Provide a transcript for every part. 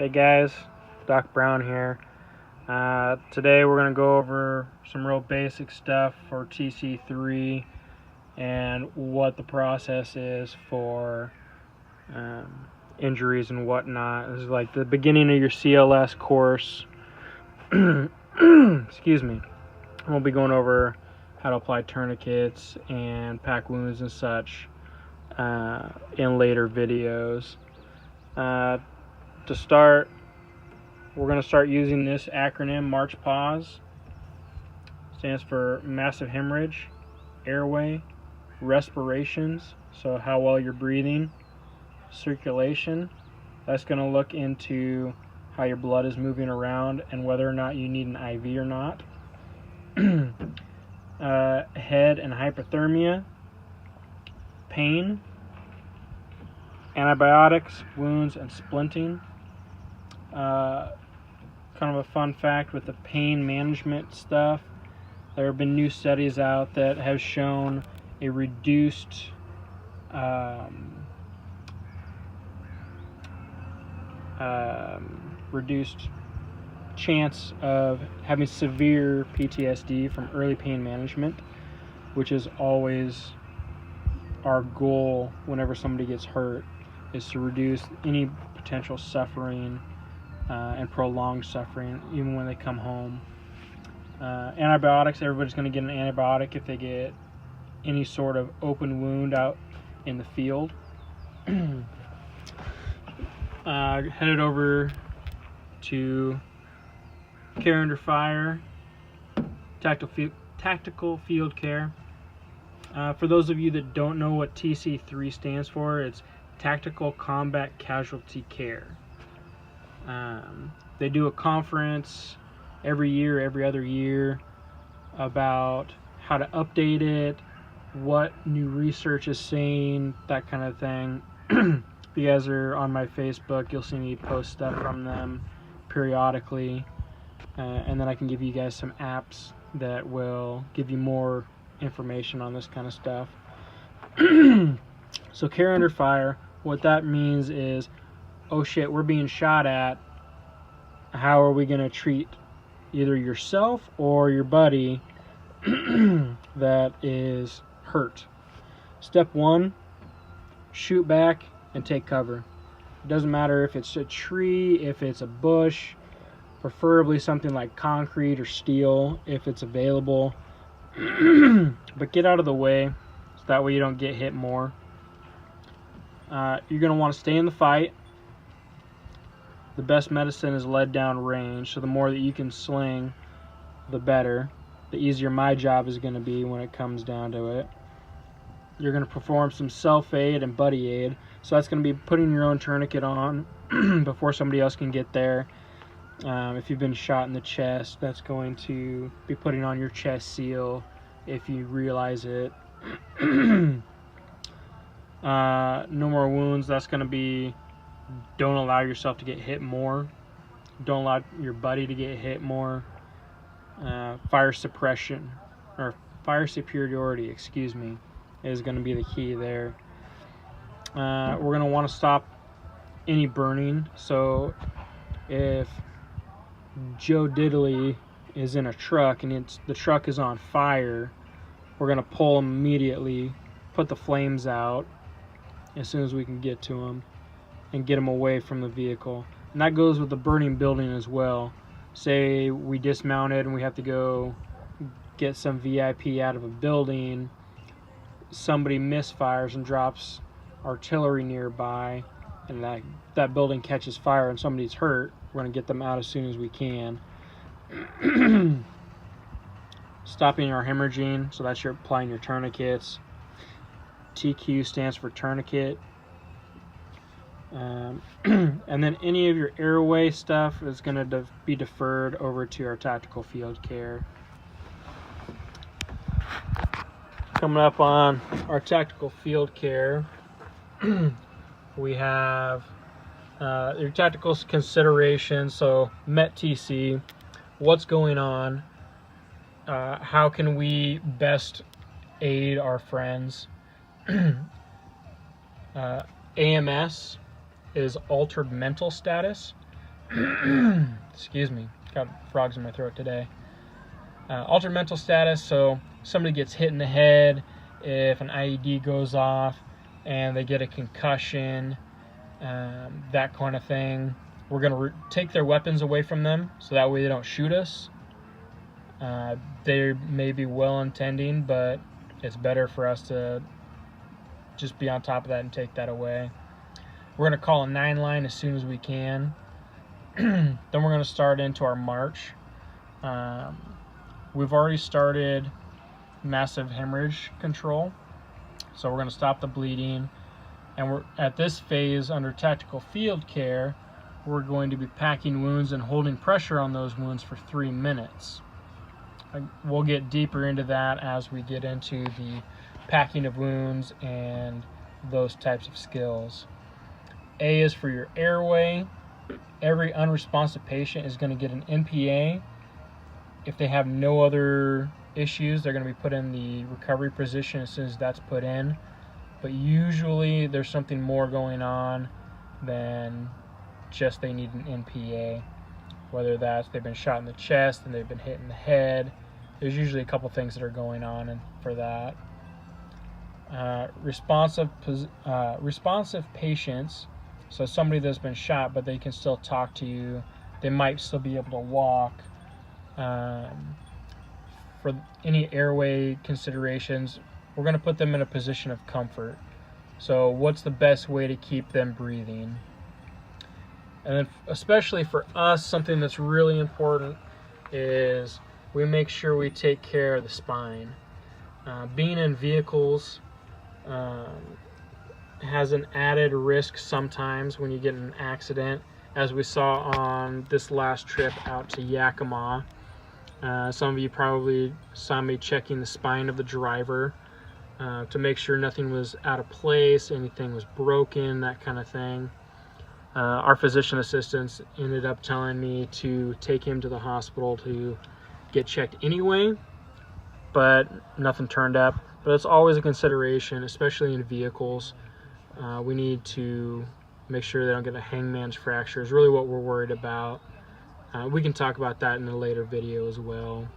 Hey guys, Doc Brown here. Today we're going to go over some real basic stuff for TC3 and what the process is for injuries and whatnot. This is like the beginning of your CLS course. Excuse me. We'll be going over how to apply tourniquets and pack wounds and such in later videos. To start, we're going to start using this acronym, MARCH-PAWS. Stands for massive hemorrhage, airway, respirations, so how well you're breathing, circulation. That's going to look into how your blood is moving around and whether or not you need an IV or not. Head and hypothermia, pain, antibiotics, wounds, and splinting. Kind of a fun fact with the pain management stuff, there have been new studies out that have shown a reduced chance of having severe PTSD from early pain management, which is always our goal whenever somebody gets hurt, is to reduce any potential suffering and prolonged suffering even when they come home. Antibiotics, everybody's going to get an antibiotic if they get any sort of open wound out in the field. Headed over to care under fire, tactical field care. For those of you that don't know what TC3 stands for, it's Tactical Combat Casualty Care. They do a conference every other year about how to update it, what new research is saying, that kind of thing. If you guys are on my Facebook, you'll see me post stuff from them periodically, and then I can give you guys some apps that will give you more information on this kind of stuff. So care under fire, what that means is, oh shit, we're being shot at. How are we going to treat either yourself or your buddy that is hurt? Step one, shoot back and take cover. It doesn't matter if it's a tree, if it's a bush, preferably something like concrete or steel if it's available. But get out of the way so that way you don't get hit more. You're going to want to stay in the fight. The best medicine is lead down range, so the more that you can sling, the better. The easier my job is going to be when it comes down to it. You're going to perform some self-aid and buddy aid, so that's going to be putting your own tourniquet on before somebody else can get there. If you've been shot in the chest, that's going to be putting on your chest seal if you realize it. No more wounds, that's going to be don't allow yourself to get hit more. Don't allow your buddy to get hit more. Fire suppression, or fire superiority, excuse me, is going to be the key there. We're going to want to stop any burning. So if Joe Diddley is in a truck and the truck is on fire, we're going to pull him immediately, put the flames out as soon as we can get to him, and get them away from the vehicle. And that goes with the burning building as well. Say we dismounted and we have to go get some VIP out of a building, somebody misfires and drops artillery nearby, and that building catches fire and somebody's hurt, we're going to get them out as soon as we can. Stopping our hemorrhaging, so that's your applying your tourniquets. TQ stands for tourniquet. And then any of your airway stuff is going to be deferred over to our tactical field care. Coming up on our tactical field care, we have your tactical considerations. So MET-TC, what's going on, how can we best aid our friends. AMS is altered mental status. Excuse me, got frogs in my throat today. Altered mental status, so somebody gets hit in the head, if an IED goes off and they get a concussion, that kind of thing. We're going to take their weapons away from them so that way they don't shoot us. They may be well-intending, but it's better for us to just be on top of that and take that away. We're going to call a 9-line as soon as we can. Then we're going to start into our march. We've already started massive hemorrhage control, so we're going to stop the bleeding. And we're at this phase under tactical field care. We're going to be packing wounds and holding pressure on those wounds for 3 minutes. We'll get deeper into that as we get into the packing of wounds and those types of skills. A is for your airway. Every unresponsive patient is going to get an NPA. If they have no other issues, they're going to be put in the recovery position as soon as that's put in. But usually there's something more going on than just they need an NPA. Whether that's they've been shot in the chest and they've been hit in the head. There's usually a couple things that are going on for that. Responsive patients, so somebody that's been shot but they can still talk to you, they might still be able to walk. For any airway considerations, we're going to put them in a position of comfort. So what's the best way to keep them breathing? And then especially for us, something that's really important is we make sure we take care of the spine. Being in vehicles has an added risk sometimes when you get in an accident, as we saw on this last trip out to Yakima. Some of you probably saw me checking the spine of the driver to make sure nothing was out of place, anything was broken, that kind of thing. Our physician assistants ended up telling me to take him to the hospital to get checked anyway, but nothing turned up. But it's always a consideration, especially in vehicles. We need to make sure they don't get a hangman's fracture is really what we're worried about. We can talk about that in a later video as well.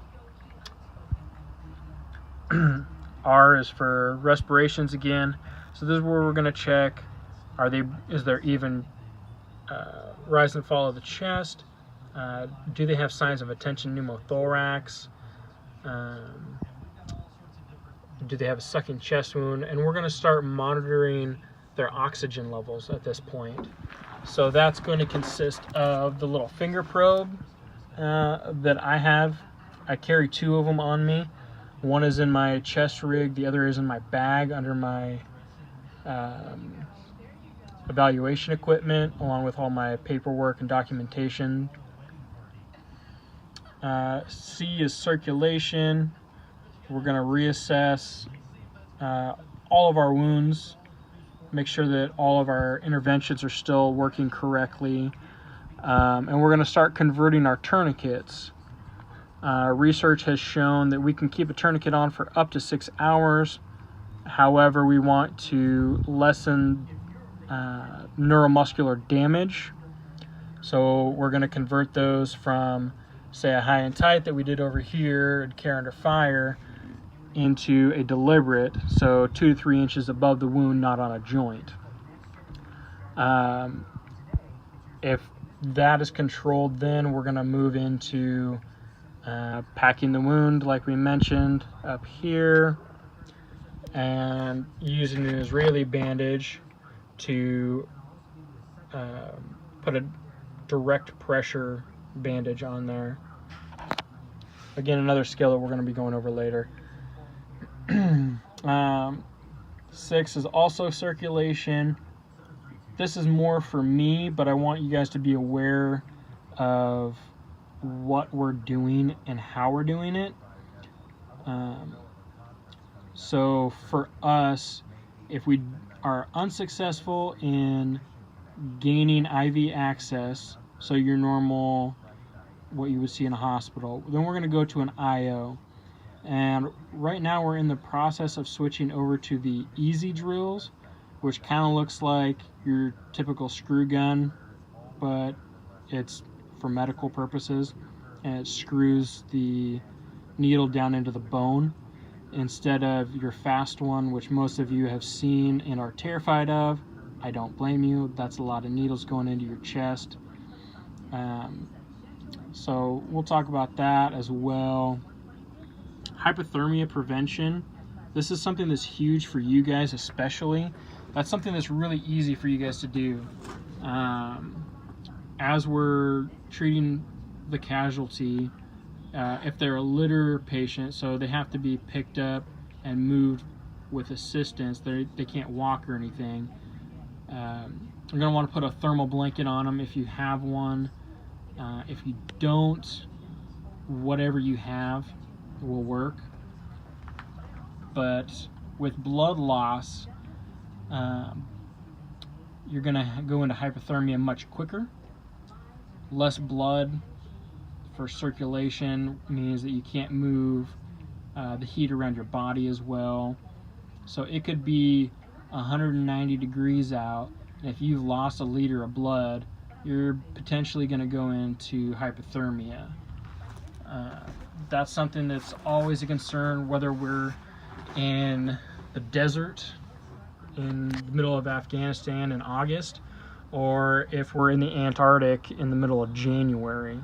R is for respirations again. So this is where we're going to check, is there even rise and fall of the chest? Do they have signs of attention pneumothorax? Do they have a sucking chest wound? And we're going to start monitoring their oxygen levels at this point. So that's going to consist of the little finger probe that I have. I carry 2 of them on me. One is in my chest rig, the other is in my bag under my evaluation equipment, along with all my paperwork and documentation. C is circulation. We're going to reassess all of our wounds, make sure that all of our interventions are still working correctly, and we're going to start converting our tourniquets. Research has shown that we can keep a tourniquet on for up to 6 hours. However, we want to lessen neuromuscular damage, so we're going to convert those from, say, a high and tight that we did over here and care under fire into a deliberate, so 2 to 3 inches above the wound, not on a joint. If that is controlled, then we're going to move into packing the wound, like we mentioned up here, and using an Israeli bandage to put a direct pressure bandage on there. Again, another skill that we're going to be going over later. 6 is also circulation. This is more for me, but I want you guys to be aware of what we're doing and how we're doing it. So for us, if we are unsuccessful in gaining IV access, so your normal, what you would see in a hospital, then we're going to go to an IO. And right now we're in the process of switching over to the easy drills, which kind of looks like your typical screw gun, but It's for medical purposes, and it screws the needle down into the bone instead of your fast one, which most of you have seen and are terrified of. I don't blame you. That's a lot of needles going into your chest. So we'll talk about that as well. Hypothermia prevention. This is something that's huge for you guys especially. That's something that's really easy for you guys to do. As we're treating the casualty, if they're a litter patient, so they have to be picked up and moved with assistance, they can't walk or anything, you're going to want to put a thermal blanket on them if you have one. If you don't, whatever you have will work. But with blood loss, you're going to go into hypothermia much quicker. Less blood for circulation means that you can't move the heat around your body as well. So it could be 190 degrees out, and if you've lost a liter of blood, you're potentially going to go into hypothermia. That's something that's always a concern, whether we're in the desert in the middle of Afghanistan in August, or if we're in the Antarctic in the middle of January.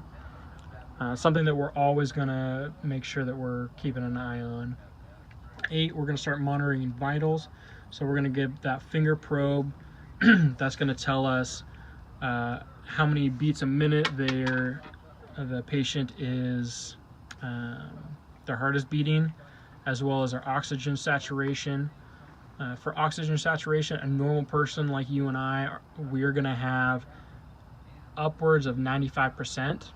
Something that we're always going to make sure that we're keeping an eye on. 8, we're going to start monitoring vitals. So we're going to give that finger probe. That's going to tell us how many beats a minute the patient is, their heart is beating, as well as our oxygen saturation. For oxygen saturation, a normal person like you and I, we're going to have upwards of 95%.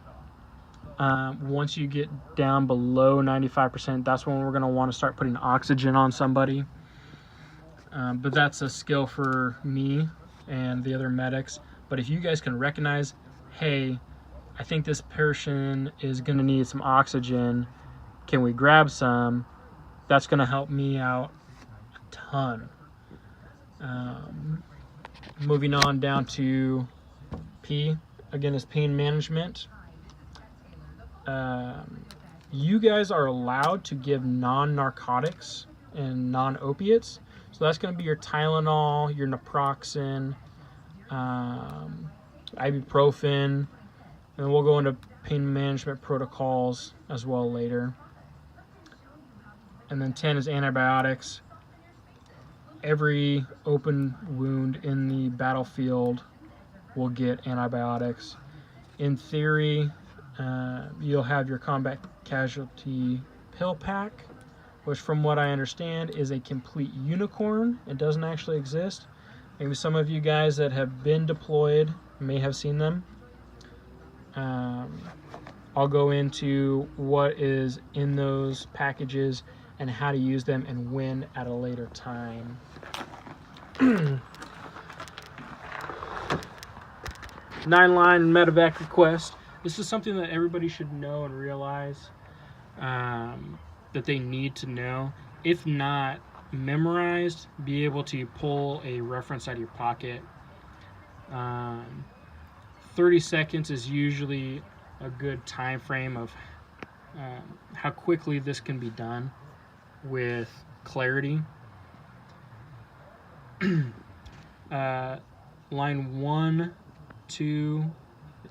Once you get down below 95%, that's when we're going to want to start putting oxygen on somebody. But that's a skill for me and the other medics. But if you guys can recognize, hey, I think this person is going to need some oxygen, can we grab some? That's going to help me out a ton. Moving on down to P, again, is pain management. You guys are allowed to give non-narcotics and non-opiates. So that's going to be your Tylenol, your naproxen, ibuprofen, and we'll go into pain management protocols as well later. And then 10 is antibiotics. Every open wound in the battlefield will get antibiotics. In theory, you'll have your combat casualty pill pack, which from what I understand is a complete unicorn. It doesn't actually exist. Maybe some of you guys that have been deployed may have seen them. I'll go into what is in those packages and how to use them and when at a later time. 9-line medevac request. This is something that everybody should know and realize that they need to know. If not memorized, be able to pull a reference out of your pocket. 30 seconds is usually a good time frame of how quickly this can be done with clarity. Line 1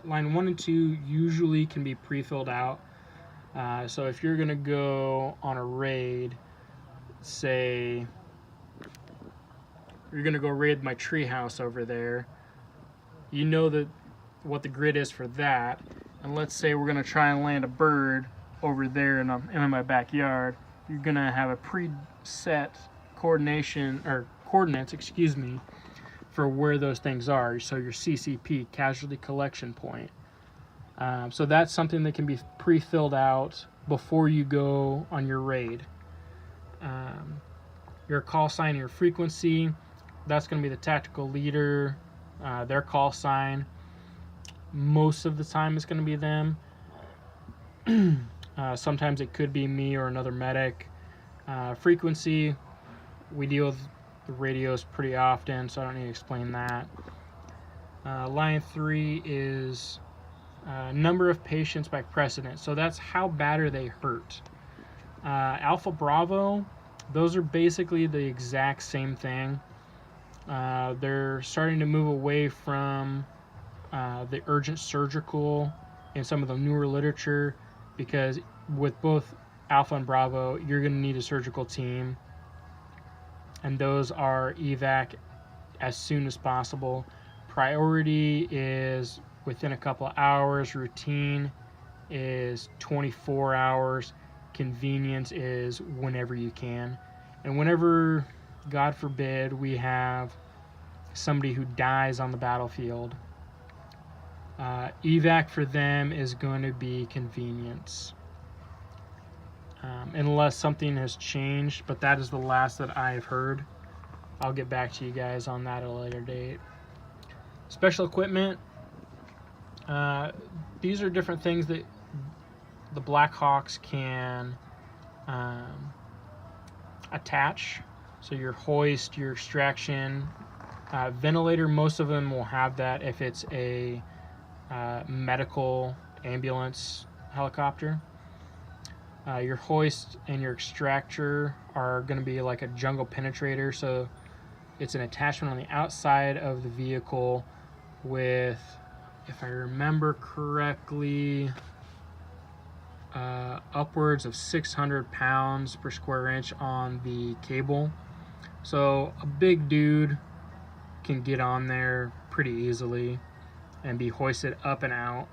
and 2 usually can be pre-filled out. So if you're gonna go on a raid, say you're gonna go raid my treehouse over there, you know that what the grid is for that. And let's say we're gonna try and land a bird over there in my backyard. You're gonna have a preset coordinates, for where those things are. So your CCP, casualty collection point. So that's something that can be pre-filled out before you go on your raid. Your call sign, your frequency, that's going to be the tactical leader, their call sign. Most of the time it's going to be them. Sometimes it could be me or another medic. Frequency, we deal with the radios pretty often, so I don't need to explain that. Line 3 is number of patients by precedent. So that's how bad are they hurt. Alpha Bravo, those are basically the exact same thing. They're starting to move away from the urgent surgical in some of the newer literature, because with both Alpha and Bravo, you're going to need a surgical team, and those are evac as soon as possible. Priority is within a couple of hours. Routine is 24 hours. Convenience is whenever you can. And whenever, God forbid, we have somebody who dies on the battlefield, evac for them is going to be convenience. Unless something has changed, but that is the last that I've heard. I'll get back to you guys on that at a later date. Special equipment. These are different things that the Black Hawks can attach. So your hoist, your extraction, ventilator, most of them will have that if it's a medical ambulance helicopter. Your hoist and your extractor are going to be like a jungle penetrator, so it's an attachment on the outside of the vehicle with, if I remember correctly, upwards of 600 pounds per square inch on the cable. So a big dude can get on there pretty easily and be hoisted up and out.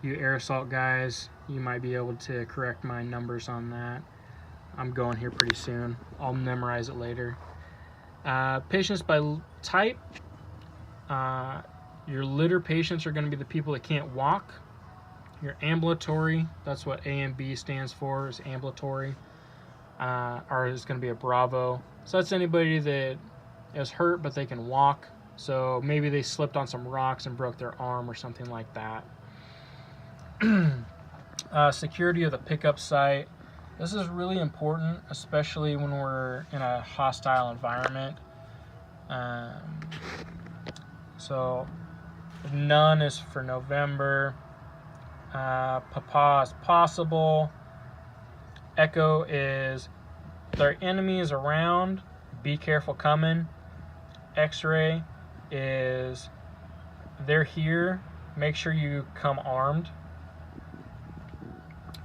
You air assault guys, you might be able to correct my numbers on that. I'm going here pretty soon. I'll memorize it later. Patients by type. Your litter patients are going to be the people that can't walk. Your ambulatory, that's what A and B stands for, is ambulatory, or is going to be a Bravo. So that's anybody that is hurt but they can walk. So maybe they slipped on some rocks and broke their arm or something like that. Security of the pickup site. This is really important, especially when we're in a hostile environment. So none is for November. Papa is possible. Echo is there are enemies around, be careful coming. X-ray is they're here, make sure you come armed.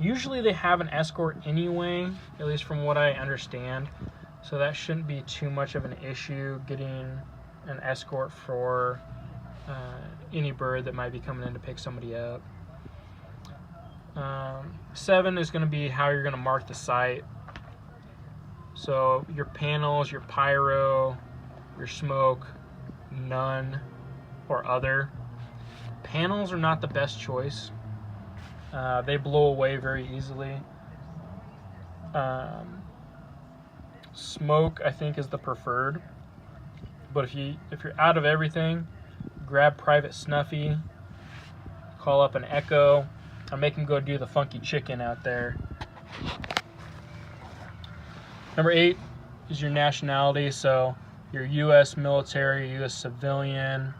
Usually they have an escort anyway, at least from what I understand, so that shouldn't be too much of an issue getting an escort for any bird that might be coming in to pick somebody up. 7 is going to be how you're going to mark the site. So your panels, your pyro, your smoke, none, or other. Panels are not the best choice. They blow away very easily. Smoke, I think, is the preferred. But if you're out of everything, grab Private Snuffy, call up an Echo, or make him go do the funky chicken out there. Number 8 is your nationality. So your U.S. military, U.S. civilian,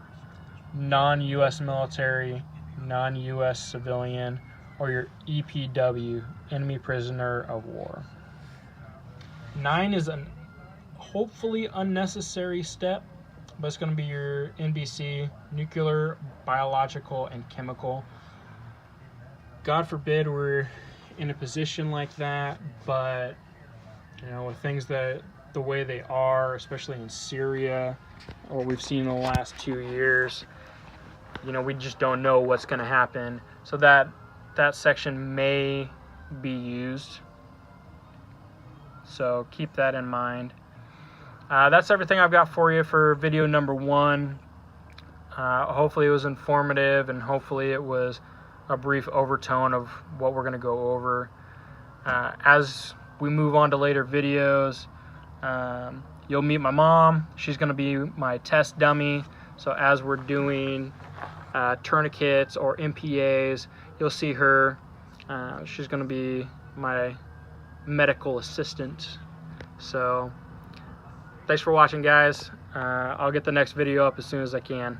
non-U.S. military, non-U.S. civilian, or your EPW, enemy prisoner of war. 9 is an hopefully unnecessary step, but it's going to be your NBC, nuclear, biological, and chemical. God forbid we're in a position like that, but with things that the way they are, especially in Syria, or what we've seen in the last 2 years, we just don't know what's going to happen. So that section may be used. So keep that in mind. That's everything I've got for you for video number 1. Hopefully it was informative, and hopefully it was a brief overtone of what we're going to go over. As we move on to later videos, you'll meet my mom. She's going to be my test dummy. So as we're doing tourniquets or MPAs, you'll see her. She's going to be my medical assistant. So thanks for watching, guys. I'll get the next video up as soon as I can.